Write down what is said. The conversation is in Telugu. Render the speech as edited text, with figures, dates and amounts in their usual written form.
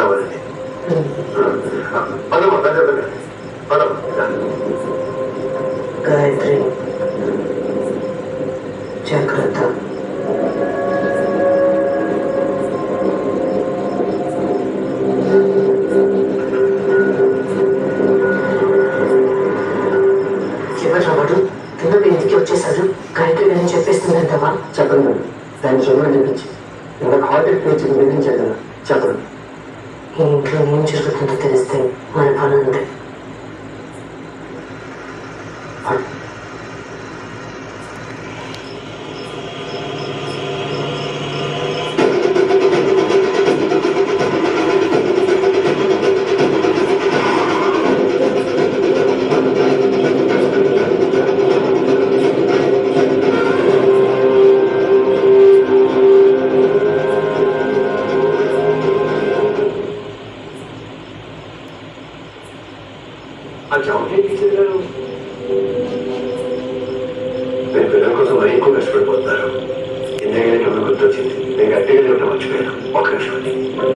రావాలండి. పదమ్మా పెద్ద పదమ్మా. గాయత్రి జాగ్రత్త. ఎవరు కిందకి ఇంటికి వచ్చేసారు. గాయత్రి నేను చెప్పేస్తుందంటావా? చెప్పండి మేడం. దాన్ని చూడమని చెప్పించి ఇందాక హార్ట్ పేచి బెదిరించారు కదా, చెప్పండి. ఈ ఇంట్లో ఏం జరుగుతుందో తెలిస్తే మన పని అంతే. నేను పిల్లల కోసం ఎక్కువ కష్టపడిపోతున్నారు. ఇందాక గుర్తొచ్చింది. నేను గట్టిగా చెప్పడం మర్చిపోయాను. ఒక్క నిమిషం.